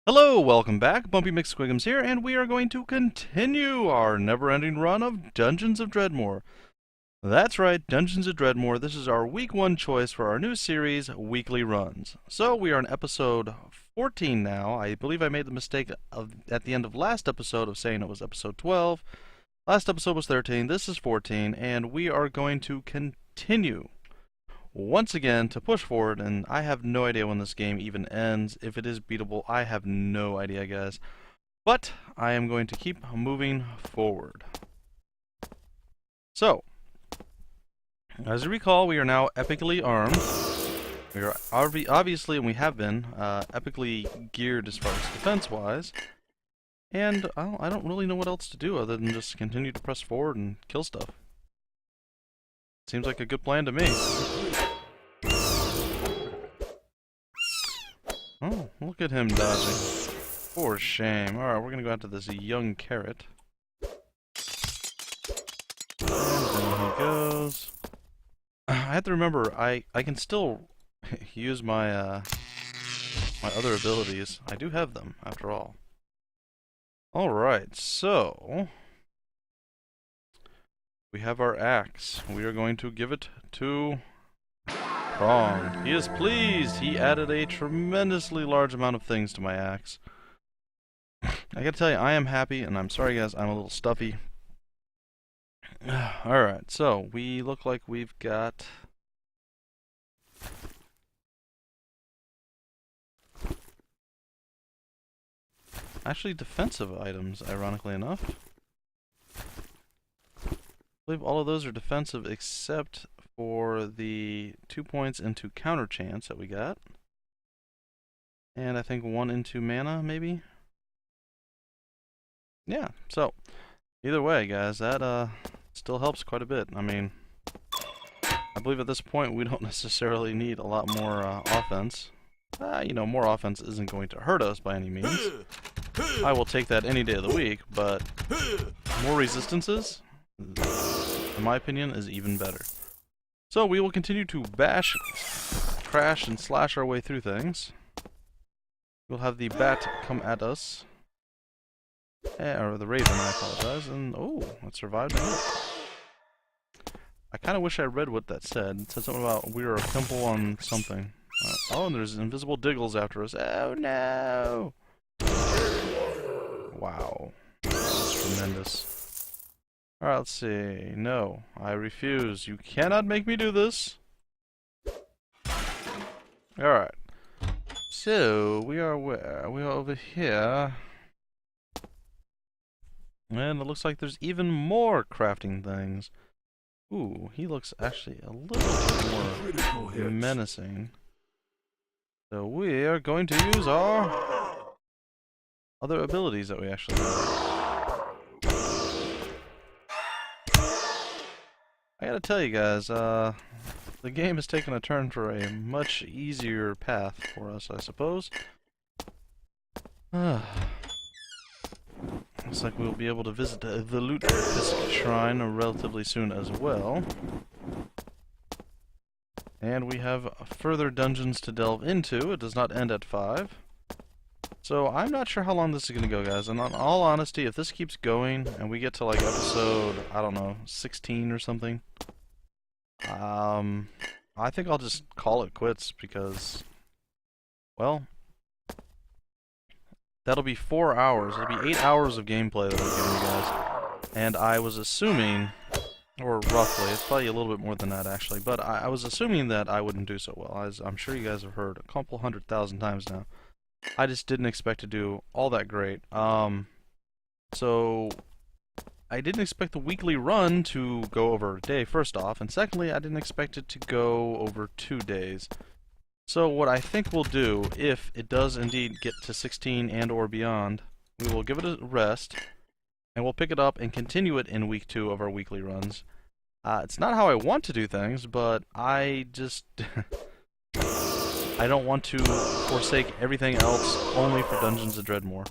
Hello, welcome back. Bumpy McSquigums here, and we are going to continue our never-ending run of Dungeons of Dredmor. That's right, Dungeons of Dredmor. This is our week 1 choice for our new series, Weekly Runs. So we are on episode 14 now. I believe I made the mistake at the end of last episode of saying it was episode 12. Last episode was 13, this is 14, and we are going to continue once again to push forward, and I have no idea when this game even ends. If it is beatable, I have no idea, guys. But I am going to keep moving forward. So, as you recall, we are now epically armed. We are obviously, and we have been, epically geared as far as defense-wise. And I don't really know what else to do other than just continue to press forward and kill stuff. Seems like a good plan to me. Oh, look at him dodging. For shame. Alright, we're gonna go after this young carrot. And there he goes. I have to remember, I can still use my my other abilities. I do have them, after all. Alright, so we have our axe. We are going to give it to Prong. He is pleased. He added a tremendously large amount of things to my axe. I gotta tell you, I am happy, and I'm sorry guys, I'm a little stuffy. Alright, so we look like we've got actually defensive items, ironically enough. I believe all of those are defensive except for the 2 points into counter chance that we got. And I think 1 into mana, maybe? Yeah, so either way, guys, that still helps quite a bit. I mean, I believe at this point we don't necessarily need a lot more offense. You know, more offense isn't going to hurt us by any means. I will take that any day of the week, but more resistances, in my opinion, is even better. So we will continue to bash, crash, and slash our way through things. We'll have the bat come at us. Or the raven, I apologize. And, oh, it survived a hit. I kind of wish I read what that said. It said something about we are a pimple on something. Oh, and there's invisible diggles after us. Oh, no! Wow. That's tremendous. Alright, let's see. No, I refuse. You cannot make me do this. Alright. So, we are where? We are over here. And it looks like there's even more crafting things. Ooh, he looks actually a little bit more menacing. So we are going to use our other abilities that we actually have. I gotta tell you guys, the game has taken a turn for a much easier path for us, I suppose. Looks like we'll be able to visit the Loot Pisk Shrine relatively soon as well. And we have further dungeons to delve into. It does not end at 5. So I'm not sure how long this is going to go, guys. And in all honesty, if this keeps going and we get to like episode, I don't know, 16 or something, I think I'll just call it quits because, well, that'll be 4 hours. It'll be 8 hours of gameplay that I'm giving you guys. And I was assuming, or roughly, it's probably a little bit more than that actually, but I was assuming that I wouldn't do so well. As I'm sure you guys have heard a couple 100,000 times now. I just didn't expect to do all that great. So I didn't expect the weekly run to go over a day, first off, and secondly, I didn't expect it to go over 2 days. So what I think we'll do, if it does indeed get to 16 and or beyond, we will give it a rest, and we'll pick it up and continue it in week 2 of our weekly runs. It's not how I want to do things, but I just I don't want to forsake everything else only for Dungeons of Dredmor.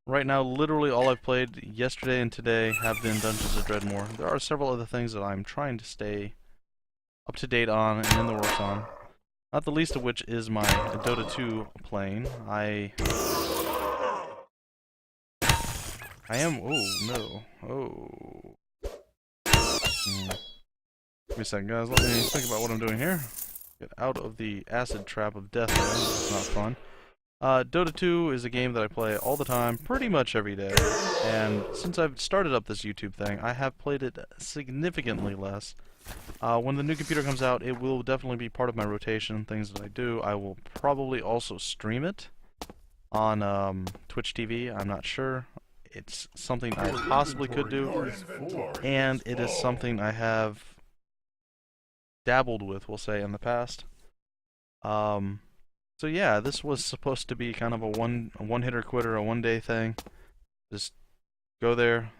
Right now, literally all I've played yesterday and today have been Dungeons of Dredmor. There are several other things that I'm trying to stay up to date on and in the works on. Not the least of which is my Dota 2 playing. I I am... Oh, no. Oh. Give me a second, guys. Let me think about what I'm doing here. Get out of the acid trap of death there. It's not fun. Dota 2 is a game that I play all the time, pretty much every day. And since I've started up this YouTube thing, I have played it significantly less. When the new computer comes out, it will definitely be part of my rotation, things that I do. I will probably also stream it on Twitch TV. I'm not sure. It's something I possibly could do, and it is something I have dabbled with, we'll say, in the past. So yeah, this was supposed to be kind of a one-hitter quitter, a one-day thing. Just go there,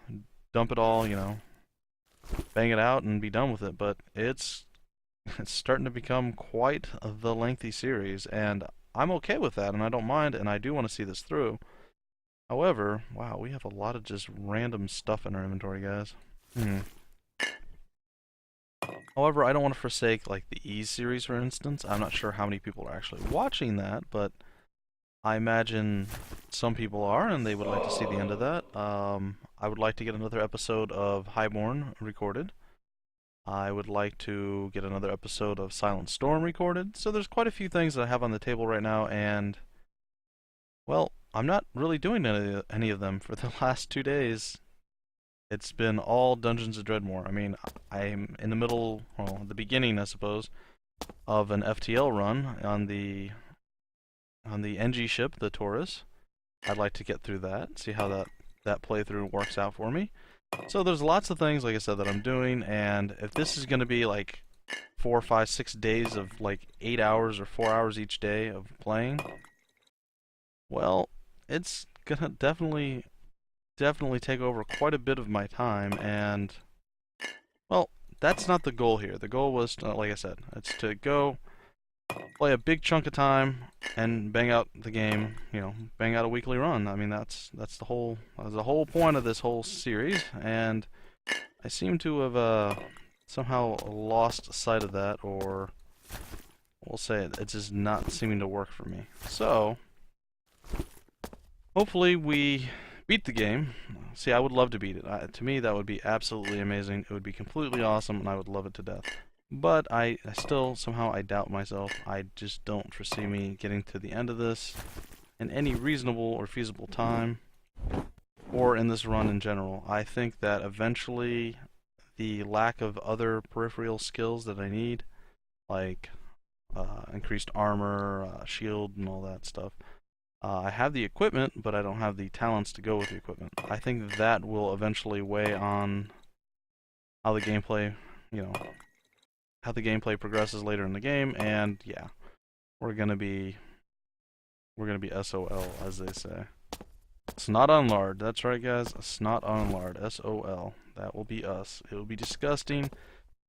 dump it all, you know, bang it out, and be done with it. But it's starting to become quite the lengthy series, and I'm okay with that, and I don't mind, and I do want to see this through. However, wow, we have a lot of just random stuff in our inventory, guys. However, I don't want to forsake, like, the Ease series, for instance. I'm not sure how many people are actually watching that, but I imagine some people are, and they would like to see the end of that. I would like to get another episode of Highborn recorded. I would like to get another episode of Silent Storm recorded. So there's quite a few things that I have on the table right now, and, well, I'm not really doing any of them for the last 2 days. It's been all Dungeons of Dredmor. I mean, I'm in the middle, well, the beginning, I suppose, of an FTL run on the NG ship, the Taurus. I'd like to get through that, see how that playthrough works out for me. So there's lots of things, like I said, that I'm doing, and if this is going to be like 4, 5, 6 days of like 8 hours or 4 hours each day of playing, well, it's gonna definitely take over quite a bit of my time, and, well, that's not the goal here. The goal was, like I said, it's to go play a big chunk of time and bang out the game, you know, bang out a weekly run. I mean, that's the whole point of this whole series, and I seem to have somehow lost sight of that, or we'll say it's just not seeming to work for me. So hopefully we beat the game. See, I would love to beat it. To me, that would be absolutely amazing. It would be completely awesome, and I would love it to death. But I still, somehow, I doubt myself. I just don't foresee me getting to the end of this in any reasonable or feasible time, or in this run in general. I think that eventually the lack of other peripheral skills that I need, like increased armor, shield, and all that stuff, I have the equipment, but I don't have the talents to go with the equipment. I think that will eventually weigh on how the gameplay, you know, how the gameplay progresses later in the game, and yeah, we're gonna be SOL, as they say. Snot on lard. That's right, guys. Snot on lard. SOL. That will be us. It will be disgusting.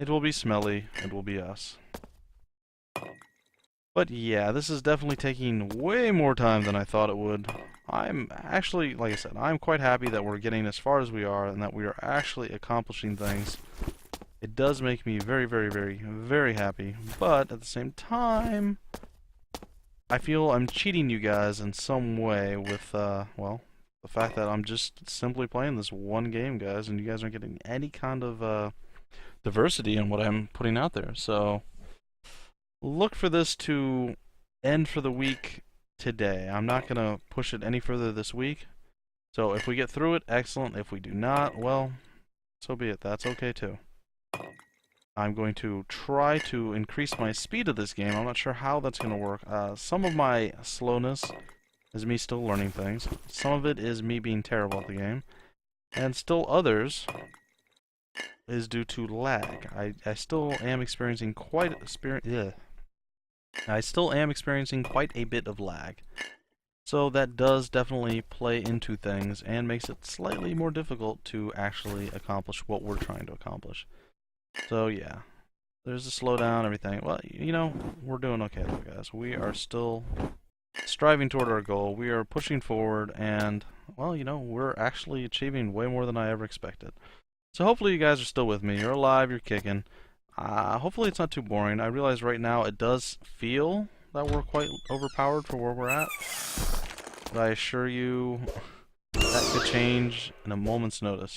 It will be smelly. It will be us. But yeah, this is definitely taking way more time than I thought it would. I'm actually, like I said, I'm quite happy that we're getting as far as we are and that we are actually accomplishing things. It does make me very, very, very, very happy, but at the same time, I feel I'm cheating you guys in some way with, well, the fact that I'm just simply playing this one game, guys, and you guys aren't getting any kind of diversity in what I'm putting out there. So look for this to end for the week today. I'm not going to push it any further this week. So if we get through it, excellent. If we do not, well, so be it. That's okay too. I'm going to try to increase my speed of this game. I'm not sure how that's going to work. Some of my slowness is me still learning things. Some of it is me being terrible at the game. And still others is due to lag. I still am experiencing quite a bit of lag. So that does definitely play into things and makes it slightly more difficult to actually accomplish what we're trying to accomplish. So yeah, there's a slowdown, everything. Well, you know, we're doing okay though, guys. We are still striving toward our goal. We are pushing forward, and, well, you know, we're actually achieving way more than I ever expected. So hopefully you guys are still with me. You're alive, you're kicking. Hopefully it's not too boring. I realize right now it does feel that we're quite overpowered for where we're at. But I assure you, That could change in a moment's notice.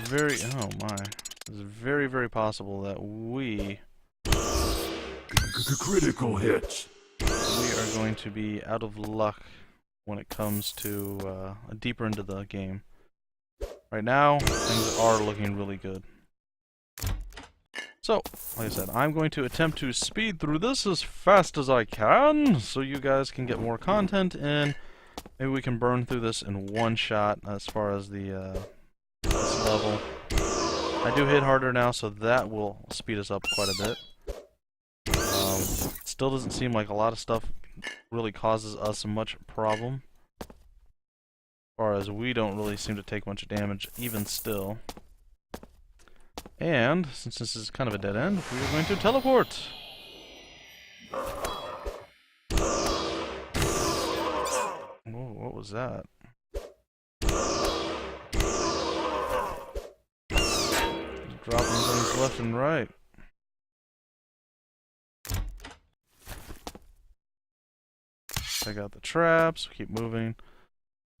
Oh my. It's very, very possible that we... Critical hit. We are going to be out of luck when it comes to deeper into the game. Right now, things are looking really good. So, like I said, I'm going to attempt to speed through this as fast as I can, so you guys can get more content in. Maybe we can burn through this in one shot as far as the this level. I do hit harder now, so that will speed us up quite a bit. Still doesn't seem like a lot of stuff really causes us much problem. As far as we don't really seem to take much damage, even still. And, since this is kind of a dead end, we are going to teleport! Whoa, what was that? Dropping things left and right. Check out the traps, keep moving.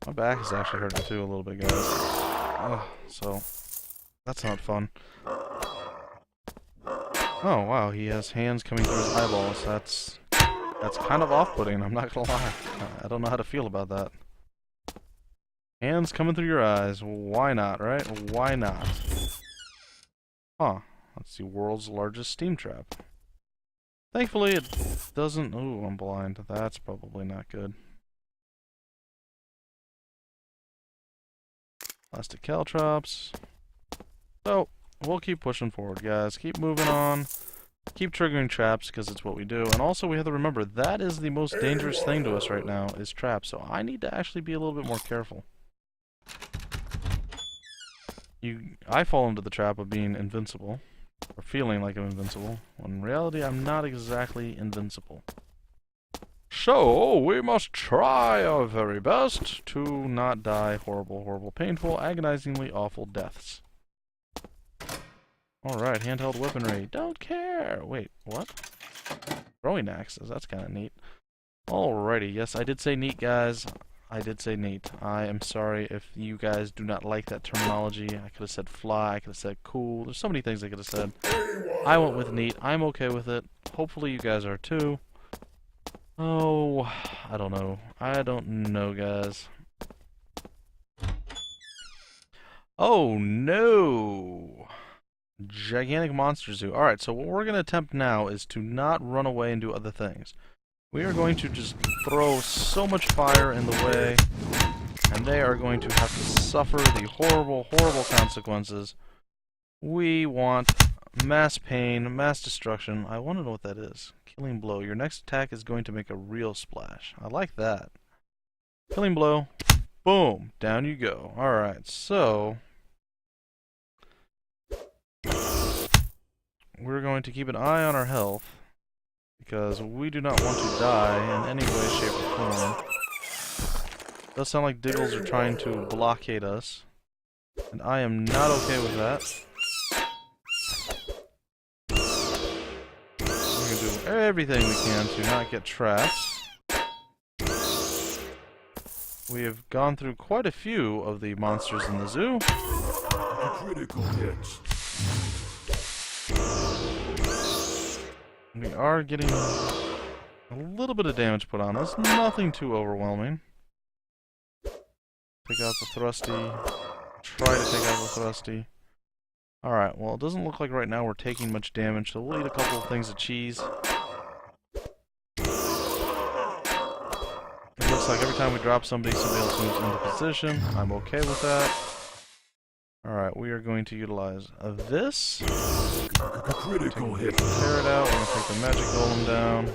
My back is actually hurting too a little bit, guys. So, that's not fun. Oh wow, he has hands coming through his eyeballs. That's kind of off-putting, I'm not gonna lie. I don't know how to feel about that. Hands coming through your eyes. Why not, right? Why not? Huh. That's the world's largest steam trap. Thankfully, it doesn't... Ooh, I'm blind. That's probably not good. Plastic caltrops. So, we'll keep pushing forward, guys. Keep moving on. Keep triggering traps, because it's what we do. And also, we have to remember, that is the most dangerous thing to us right now, is traps. So I need to actually be a little bit more careful. I fall into the trap of being invincible. Or feeling like I'm invincible. When in reality, I'm not exactly invincible. So, we must try our very best to not die horrible, horrible, painful, agonizingly awful deaths. Alright, handheld weaponry. Don't care! Wait, what? Throwing axes, that's kinda neat. Alrighty, yes, I did say neat, guys. I did say neat. I am sorry if you guys do not like that terminology. I could have said fly, I could have said cool. There's so many things I could have said. I went with neat. I'm okay with it. Hopefully you guys are too. Oh, I don't know. I don't know, guys. Oh, no! Gigantic monster zoo. Alright, so what we're going to attempt now is to not run away and do other things. We are going to just throw so much fire in the way, and they are going to have to suffer the horrible, horrible consequences. We want mass pain, mass destruction. I want to know what that is. Killing blow. Your next attack is going to make a real splash. I like that. Killing blow. Boom. Down you go. Alright, so... we're going to keep an eye on our health, because we do not want to die in any way, shape, or form. It does sound like Diggles are trying to blockade us, and I am not okay with that. We're going to do everything we can to not get trapped. We have gone through quite a few of the monsters in the zoo. Critical hit. We are getting a little bit of damage put on us. Nothing too overwhelming. Take out the thrusty. Try to take out the thrusty. Alright, well it doesn't look like right now we're taking much damage, so we'll eat a couple of things of cheese. It looks like every time we drop somebody, somebody else moves into position. I'm okay with that. Alright, we are going to utilize this. Critical hit. Tear it out. We're going to take the magic golem down.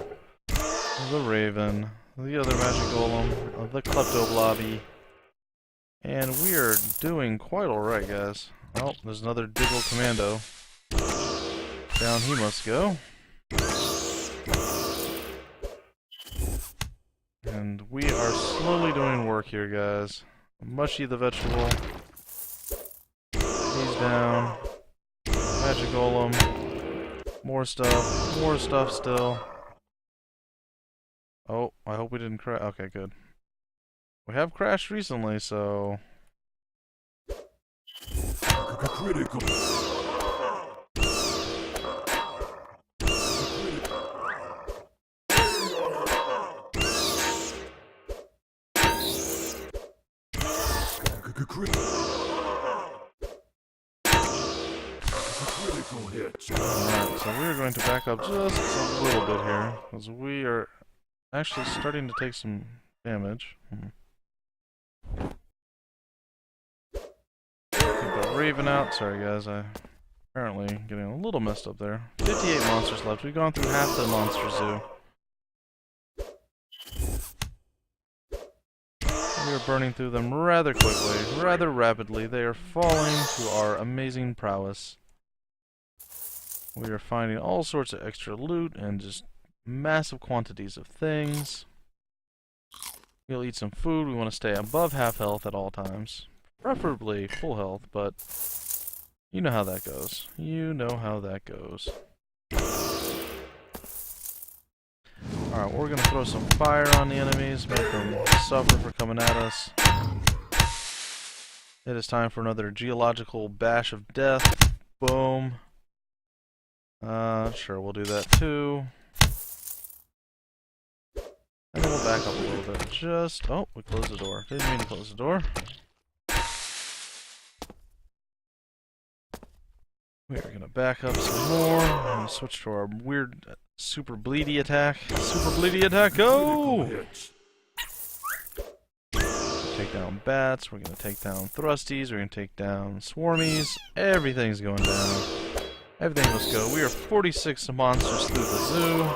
The raven. The other magic golem. The klepto blobby. And we are doing quite alright, guys. Oh, there's another Diggle commando. Down he must go. And we are slowly doing work here, guys. Mushy the vegetable. He's down. Magic golem. More stuff. More stuff still. Oh, I hope we didn't crash. Okay, good. We have crashed recently, so Critical. Critical hit. alright, so we're going to back up just a little bit here, because we are actually starting to take some damage. Keep the Raven out. Sorry guys, I apparently getting a little messed up there. 58 monsters left. We've gone through half the monster zoo. We are burning through them rather quickly, rather rapidly. They are falling to our amazing prowess. We are finding all sorts of extra loot and just massive quantities of things. We'll eat some food. We want to stay above half health at all times. Preferably full health, but you know how that goes. You know how that goes. Alright, we're gonna throw some fire on the enemies, make them suffer for coming at us. It is time for another geological bash of death. Boom. Sure, we'll do that too. And then we'll back up a little bit. Just, oh, we closed the door. Didn't mean to close the door. We are gonna back up some more. I'm gonna switch to our weird super bleedy attack. Super bleedy attack, go! Take down bats, we're gonna take down thrusties, we're gonna take down swarmies. Everything's going down. Everything must go. We are 46 monsters through the zoo.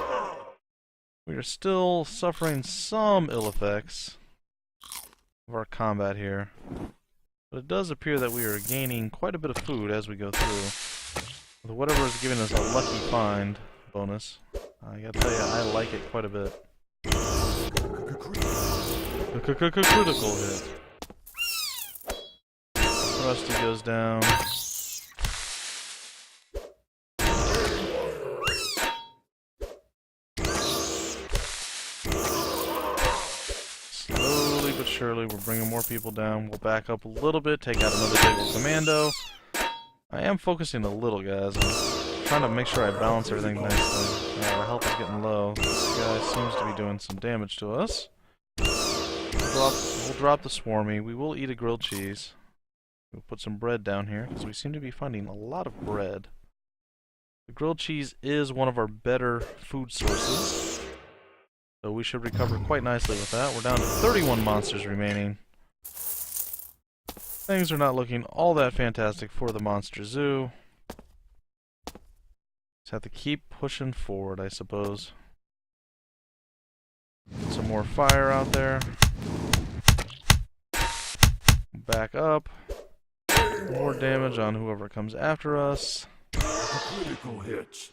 We are still suffering some ill effects of our combat here. But it does appear that we are gaining quite a bit of food as we go through. With whatever is giving us a lucky find bonus. I gotta tell you, I like it quite a bit. Critical hit. Rusty goes down. Slowly but surely, we're bringing more people down. We'll back up a little bit, take out another Diggle Commando. I am focusing a little, guys. I'm trying to make sure I balance everything nicely. Our health is getting low. This guy seems to be doing some damage to us. We'll drop the swarmy. We will eat a grilled cheese. We'll put some bread down here, because we seem to be finding a lot of bread. The grilled cheese is one of our better food sources. So we should recover quite nicely with that. We're down to 31 monsters remaining. Things are not looking all that fantastic for the Monster Zoo. Just have to keep pushing forward, I suppose. Some more fire out there. Back up. More damage on whoever comes after us. Critical hits.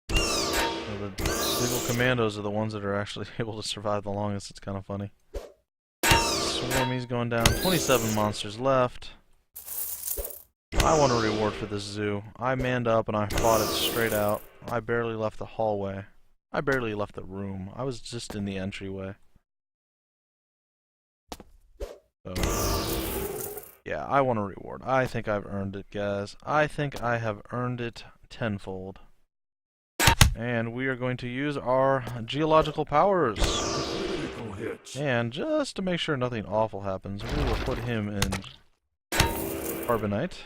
The Diggle Commandos are the ones that are actually able to survive the longest. It's kind of funny. Swarmy's going down. 27 monsters left. I want a reward for this zoo. I manned up and I fought it straight out. I barely left the hallway. I barely left the room. I was just in the entryway. So, yeah, I want a reward. I think I've earned it, guys. I think I have earned it tenfold. And we are going to use our geological powers. And just to make sure nothing awful happens, we will put him in carbonite.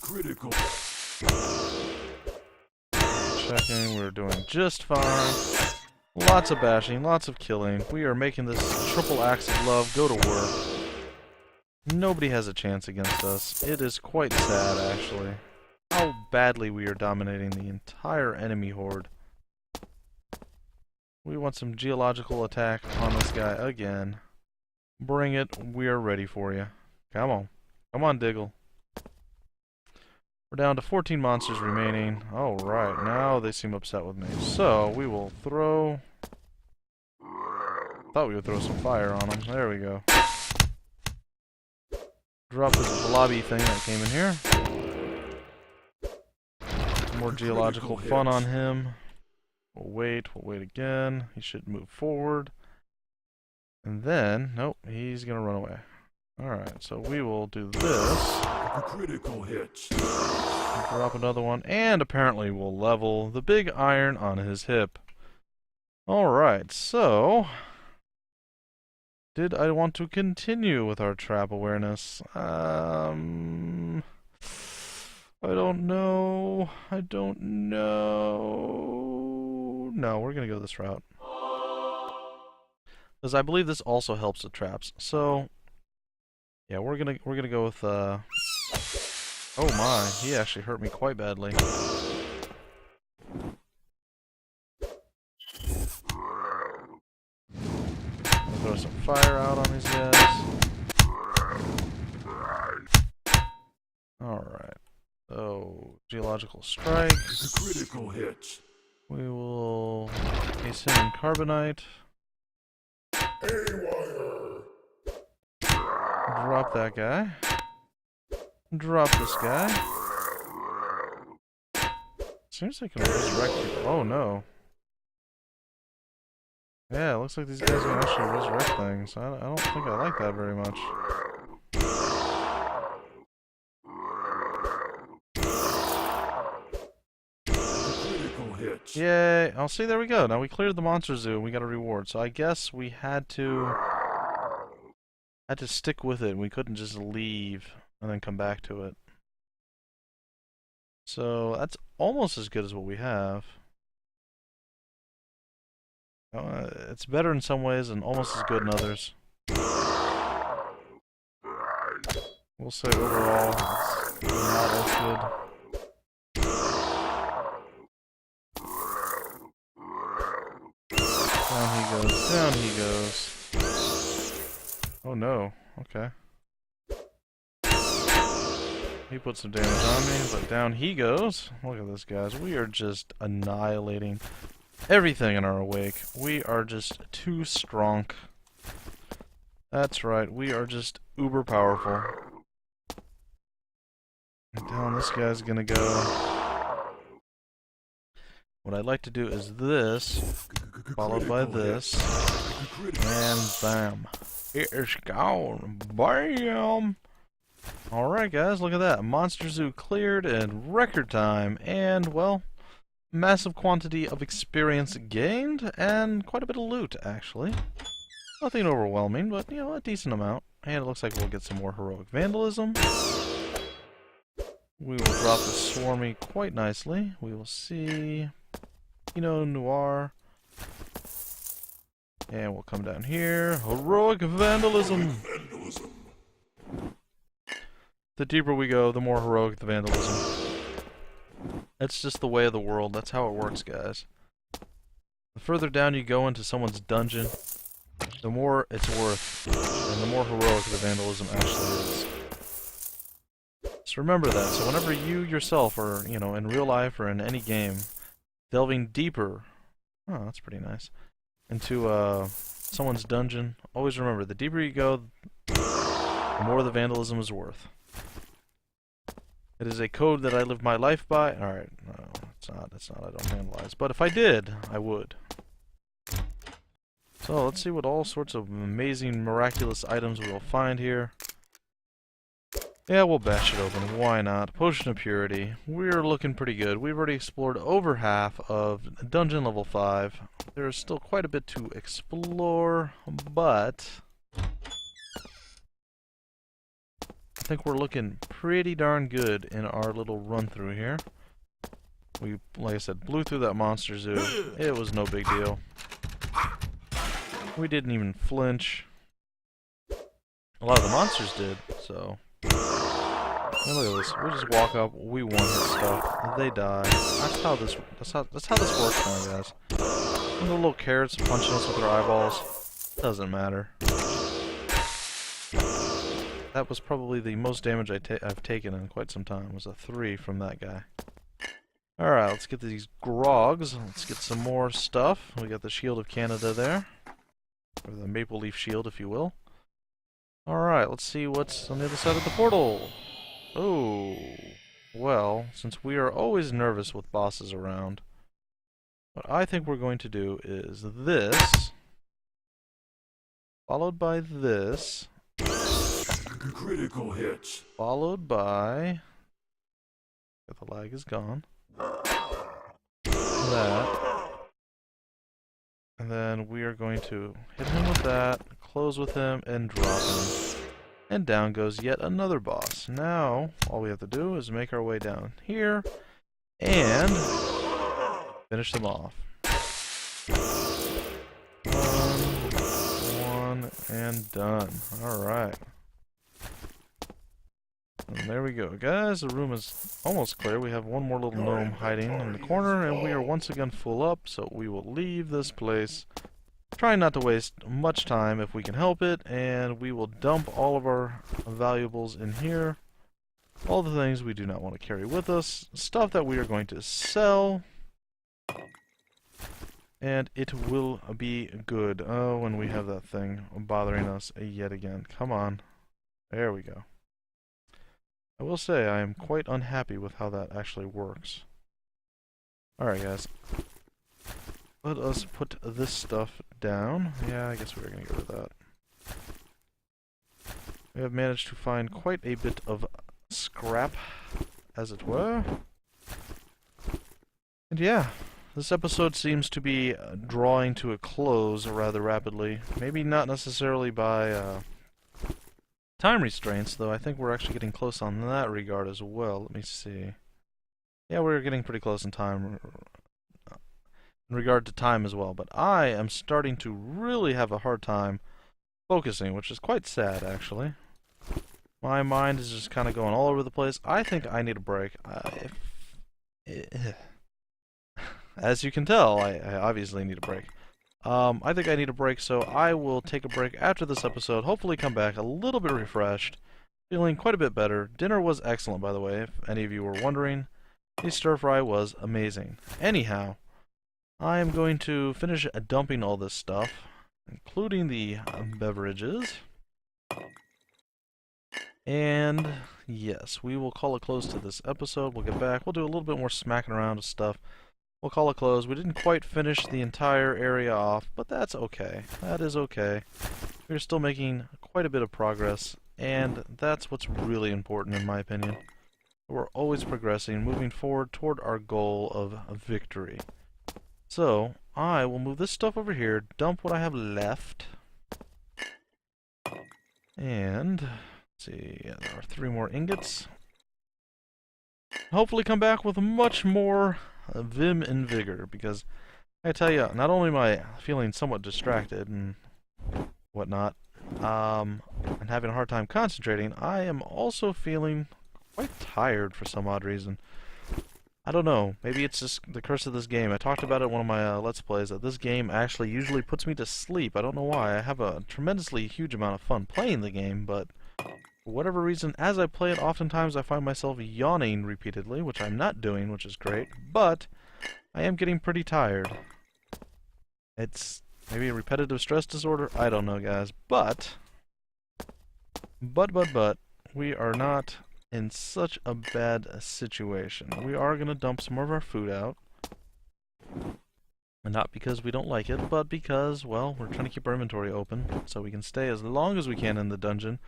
Critical. Checking, we're doing just fine. Lots of bashing, lots of killing. We are making this triple axe of love go to work. Nobody has a chance against us. It is quite sad, actually, how badly we are dominating the entire enemy horde. We want some geological attack on this guy again. Bring it. We are ready for you. Come on. Come on, Diggle. We're down to 14 monsters remaining. Alright, now they seem upset with me. So, we will throw... Thought we would throw some fire on them. There we go. Drop this blobby thing that came in here. More geological fun on him. We'll wait again. He should move forward. And then, nope, he's gonna run away. Alright, so we will do this. Critical hit. Drop another one, and apparently we'll level the big iron on his hip. Alright, so did I want to continue with our trap awareness? I don't know. I don't know. No, we're gonna go this route. Because I believe this also helps with traps. So yeah, we're gonna go with oh my, he actually hurt me quite badly. Throw some fire out on these guys. Alright. So, geological strike. Critical hit. We will case him in carbonite. Drop that guy. Drop this guy. Seems like I can resurrect people. Oh no. Yeah, it looks like these guys can actually resurrect things. I don't think I like that very much. Yay! Oh, see, there we go. Now we cleared the monster zoo and we got a reward. So I guess we had to stick with it. We couldn't just leave and then come back to it. So that's almost as good as what we have. It's better in some ways and almost as good in others. We'll say overall, it's not as good. Down he goes, down he goes. Oh no, okay. He put some damage on me, but down he goes. Look at this, guys. We are just annihilating everything in our awake. We are just too strong. That's right, we are just uber powerful. And down this guy's gonna go. What I'd like to do is this, followed by this, and bam. It is gone. Bam! Alright guys, look at that. Monster Zoo cleared in record time, and, well, massive quantity of experience gained, and quite a bit of loot, actually. Nothing overwhelming, but, you know, a decent amount. And it looks like we'll get some more heroic vandalism. We will drop the Swarmy quite nicely. We will see Pinot Noir. And we'll come down here. Heroic vandalism! The deeper we go, the more heroic the vandalism. It's just the way of the world. That's how it works, guys. The further down you go into someone's dungeon, the more it's worth, and the more heroic the vandalism actually is. So remember that. So whenever you yourself are, you know, in real life or in any game, delving deeper, oh, that's pretty nice, into someone's dungeon, always remember, the deeper you go, the more the vandalism is worth. It is a code that I live my life by. Alright, no, it's not, I don't vandalize. But if I did, I would. So, let's see what all sorts of amazing, miraculous items we will find here. Yeah, we'll bash it open. Why not? Potion of Purity. We're looking pretty good. We've already explored over half of Dungeon Level 5. There's still quite a bit to explore, but I think we're looking pretty darn good in our little run through here. We, like I said, blew through that monster zoo. It was no big deal. We didn't even flinch. A lot of the monsters did, so. And look at this. We just walk up, we one-hit stuff, they die. That's how this works now, guys. And the little carrots punching us with their eyeballs. Doesn't matter. That was probably the most damage I've taken in quite some time. Was a 3 from that guy. Alright, let's get these grogs. Let's get some more stuff. We got the Shield of Canada there. Or the Maple Leaf Shield, if you will. Alright, let's see what's on the other side of the portal. Oh. Well, since we are always nervous with bosses around. what I think we're going to do is this, followed by this, Critical hits. followed by, if the lag is gone, that, and then we are going to hit him with that, close with him, and drop him. And down goes yet another boss. Now, all we have to do is make our way down here and finish them off. One, and done. Alright. And there we go. Guys, the room is almost clear. We have one more little gnome hiding in the corner, and we are once again full up, so we will leave this place. Trying not to waste much time if we can help it, and we will dump all of our valuables in here. All the things we do not want to carry with us. Stuff that we are going to sell. And it will be good. Oh, when we have that thing bothering us yet again. Come on. There we go. I will say I am quite unhappy with how that actually works. Alright guys. Let us put this stuff down. Yeah, I guess we're going to get rid of that. We have managed to find quite a bit of scrap, as it were. And yeah, this episode seems to be drawing to a close rather rapidly. Maybe not necessarily by time restraints, though I think we're actually getting close on that regard as well. Let me see. Yeah, we're getting pretty close in time. In regard to time as well, but I am starting to really have a hard time focusing, which is quite sad, actually. My mind is just kind of going all over the place. I think I need a break. As you can tell, I obviously need a break. I think I need a break, so I will take a break after this episode, hopefully come back a little bit refreshed, feeling quite a bit better. Dinner was excellent, by the way, if any of you were wondering. The stir-fry was amazing. Anyhow, I am going to finish dumping all this stuff, including the beverages. And yes, we will call a close to this episode. We'll get back. We'll do a little bit more smacking around of stuff. We'll call it close. We didn't quite finish the entire area off, but that's okay. That is okay. We're still making quite a bit of progress, and that's what's really important in my opinion. We're always progressing, moving forward toward our goal of victory. So, I will move this stuff over here, dump what I have left. And, let's see, yeah, there are 3 more ingots. Hopefully come back with much more vim and vigor, because I tell you, not only am I feeling somewhat distracted and whatnot, and having a hard time concentrating, I am also feeling quite tired for some odd reason. I don't know, maybe it's just the curse of this game. I talked about it in one of my Let's Plays, that this game actually usually puts me to sleep. I don't know why. I have a tremendously huge amount of fun playing the game, but for whatever reason, as I play it, oftentimes I find myself yawning repeatedly, which I'm not doing, which is great, but I am getting pretty tired. It's maybe a repetitive stress disorder, I don't know, guys, but, we are not in such a bad situation. We are going to dump some of our food out. And not because we don't like it, but because, well, we're trying to keep our inventory open so we can stay as long as we can in the dungeon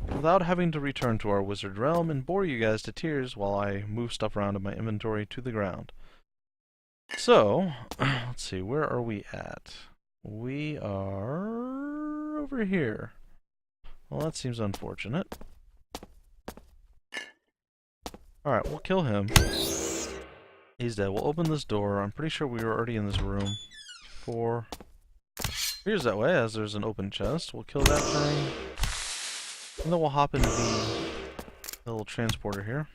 without having to return to our wizard realm and bore you guys to tears while I move stuff around in my inventory to the ground. So, let's see, where are we at? We are over here. Well, that seems unfortunate. Alright, we'll kill him. He's dead. We'll open this door. I'm pretty sure we were already in this room. Here's that way, as there's an open chest. We'll kill that thing. And then we'll hop into the little transporter here.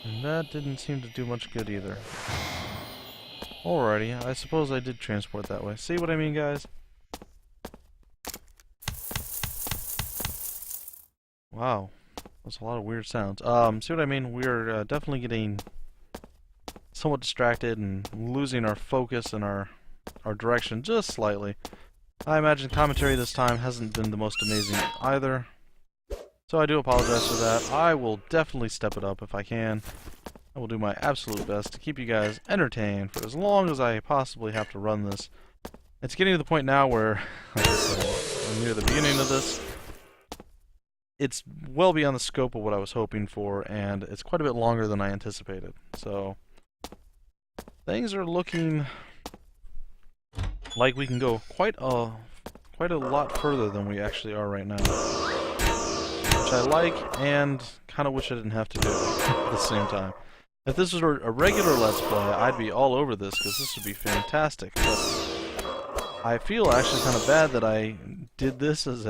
And that didn't seem to do much good either. Alrighty, I suppose I did transport that way. See what I mean, guys? Wow, that's a lot of weird sounds. See what I mean? We're definitely getting somewhat distracted and losing our focus and our direction just slightly. I imagine commentary this time hasn't been the most amazing either, so I do apologize for that. I will definitely step it up if I can. I will do my absolute best to keep you guys entertained for as long as I possibly have to run this. It's getting to the point now where, like I said, near the beginning of this, it's well beyond the scope of what I was hoping for, and it's quite a bit longer than I anticipated. So, things are looking like we can go quite a lot further than we actually are right now. Which I like, and kind of wish I didn't have to do at the same time. If this was a regular Let's Play, I'd be all over this, because this would be fantastic. But I feel actually kind of bad that I did this as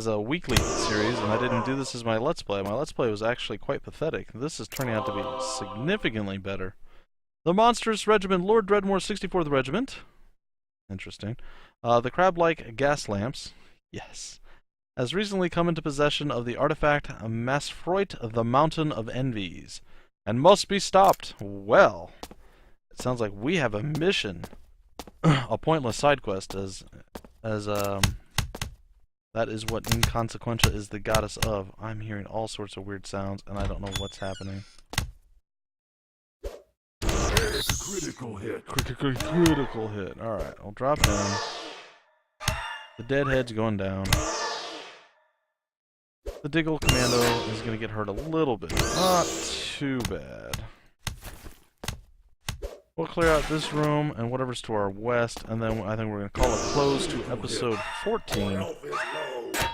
a weekly series, and I didn't do this as my Let's Play. My Let's Play was actually quite pathetic. This is turning out to be significantly better. The Monstrous Regiment, Lord Dredmor 64th Regiment. Interesting. The crab-like gas lamps. Yes. Has recently come into possession of the artifact Masfroit of the Mountain of Envies, and must be stopped. Well, it sounds like we have a mission. A pointless side quest, as that is what Inconsequentia is the goddess of. I'm hearing all sorts of weird sounds, and I don't know what's happening. Critical hit. Critical hit. Alright, I'll drop down. The deadhead's going down. The Diggle Commando is going to get hurt a little bit. Not too bad. We'll clear out this room and whatever's to our west, and then I think we're going to call it close to episode 14.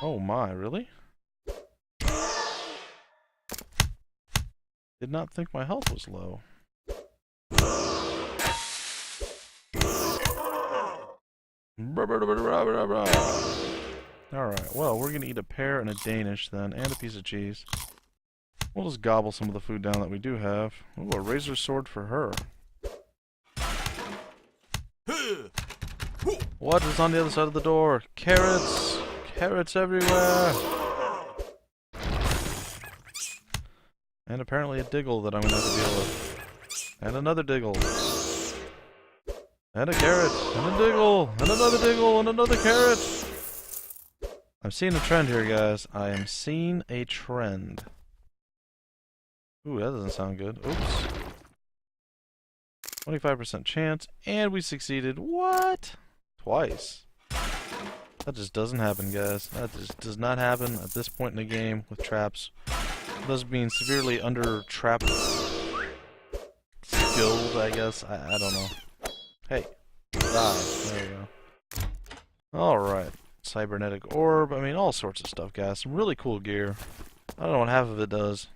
Oh my, really? Did not think my health was low. Alright, well, we're gonna eat a pear and a Danish then, and a piece of cheese. We'll just gobble some of the food down that we do have. Ooh, a razor sword for her. What is on the other side of the door? Carrots! Carrots everywhere! And apparently a Diggle that I'm gonna have to deal with. And another Diggle. And a carrot, and a Diggle, and another Diggle, and another carrot! I'm seeing a trend here, guys. I am seeing a trend. Ooh, that doesn't sound good. Oops. 25% chance, and we succeeded. What? Twice. That just doesn't happen, guys. That just does not happen at this point in the game with traps. Those being severely under-trap skilled, I guess. I don't know. Hey. Die. There we go. Alright. Cybernetic orb. I mean, all sorts of stuff, guys. Some really cool gear. I don't know what half of it does.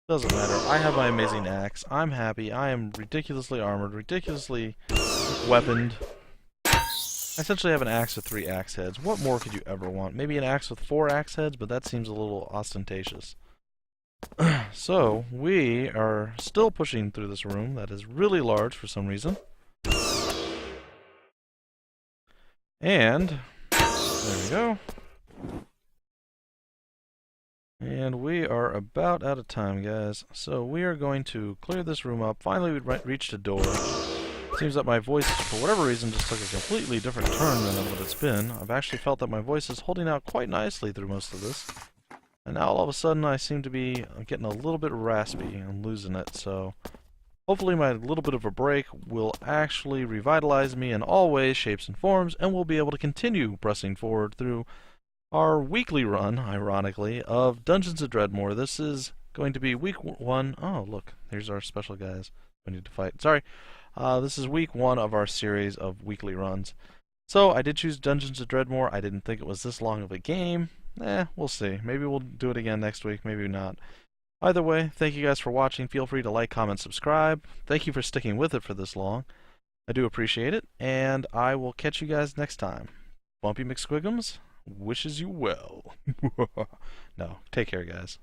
Doesn't matter. I have my amazing axe. I'm happy. I am ridiculously armored, ridiculously weaponed. I essentially have an axe with 3 axe heads. What more could you ever want? Maybe an axe with 4 axe heads, but that seems a little ostentatious. So, we are still pushing through this room that is really large for some reason. And there we go. And we are about out of time, guys. So we are going to clear this room up. Finally, we reached a door. Seems that my voice, for whatever reason, just took a completely different turn than what it's been. I've actually felt that my voice is holding out quite nicely through most of this. And now all of a sudden I seem to be getting a little bit raspy and losing it. So hopefully my little bit of a break will actually revitalize me in all ways, shapes, and forms, and we'll be able to continue pressing forward through our weekly run, ironically, of Dungeons of Dredmor. This is going to be week 1. Oh, look, here's our special guys we need to fight. Sorry. This is week 1 of our series of weekly runs. So, I did choose Dungeons of Dredmor. I didn't think it was this long of a game. We'll see. Maybe we'll do it again next week, maybe not. Either way, thank you guys for watching. Feel free to like, comment, subscribe. Thank you for sticking with it for this long. I do appreciate it, and I will catch you guys next time. Bumpy McSquigums wishes you well. No, take care, guys.